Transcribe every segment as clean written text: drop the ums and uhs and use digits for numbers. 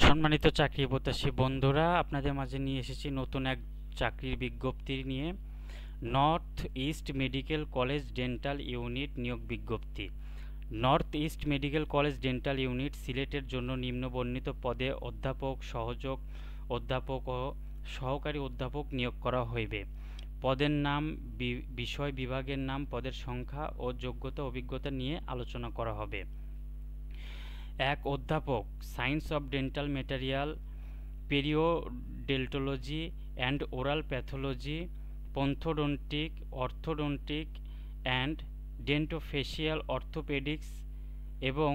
সম্মানিত চাকরি প্রত্যাশী বন্ধুরা, আপনাদের মাঝে নিয়ে এসেছি নতুন এক চাকরির বিজ্ঞপ্তি নিয়ে। North east medical college dental unit নিয়োগ বিজ্ঞপ্তি। North east medical college dental unit সিলেটের জন্য নিম্নবর্ণিত পদে অধ্যাপক, সহযোগ অধ্যাপক ও সহকারী অধ্যাপক নিয়োগ করা হইবে। পদের নাম, বিষয় বিভাগের নাম, পদের সংখ্যা ও যোগ্যতা অভিজ্ঞতা নিয়ে আলোচনা করা হবে। এক অধ্যাপক, science of dental material, periodontology and oral pathology, prosthodontic, orthodontic and dentofacial orthopedics এবং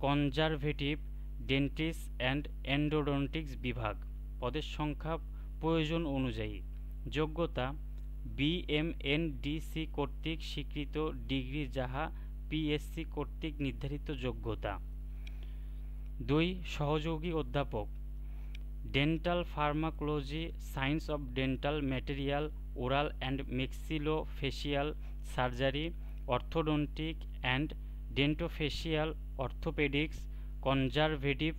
কনজারভেটিভ ডেন্টিস্ট অ্যান্ড এন্ডোডন্টিক্স বিভাগ। পদের সংখ্যা প্রয়োজন অনুযায়ী। যোগ্যতা বিএমএনডিসি কর্তৃক স্বীকৃত ডিগ্রি, যাহা পিএসসি কর্তৃক নির্ধারিত যোগ্যতা। 2. সহযোগী অধ্যাপক, dental pharmacology, science of dental material, oral and maxillofacial surgery, orthodontic and dentofacial orthopedics, conservative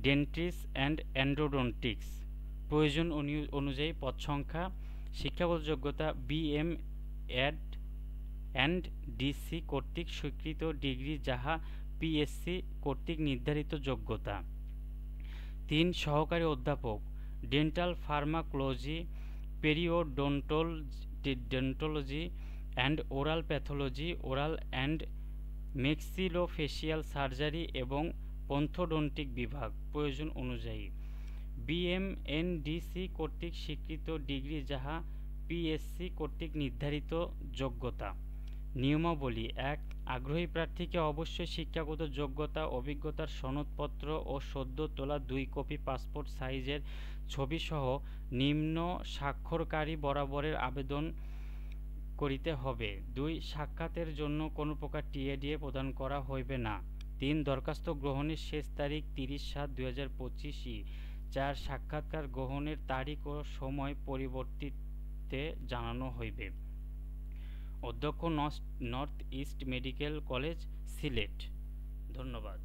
dentist and endodontics. প্রয়োজন অনুযায়ী পদ সংখ্যা। শিক্ষাগত যোগ্যতা বিএম এড অ্যান্ড ডিসি কর্তৃক স্বীকৃত ডিগ্রি, যাহা পিএসসি কর্তৃক নির্ধারিত যোগ্যতা। 3. সহকারী অধ্যাপক, dental pharmacology, periodontology and oral pathology, oral and maxillofacial surgery এবং পন্থোডন্টিক বিভাগ। প্রয়োজন অনুযায়ী। বিএমএনডিসি কর্তৃক স্বীকৃত ডিগ্রি, যাহা পিএসসি কর্তৃক নির্ধারিত যোগ্যতা। নিয়মাবলী। 1. আগ্রহী প্রার্থীকে অবশ্যই শিক্ষাগত যোগ্যতা, অভিজ্ঞতার সনদপত্র ও সদ্য তোলা 2 কপি পাসপোর্ট সাইজের ছবিসহ নিম্ন স্বাক্ষরকারী বরাবরের আবেদন করিতে হবে। 2. সাক্ষাতের জন্য কোনো প্রকার টিএডিএ প্রদান করা হইবে না। 3. দরখাস্ত গ্রহণের শেষ তারিখ 30/7/2025। 4. সাক্ষাৎকার গ্রহণের তারিখ ও সময় পরিবর্তিতে জানানো হইবে। অধ্যক্ষ, north east medical college, Sylhet. ধন্যবাদ।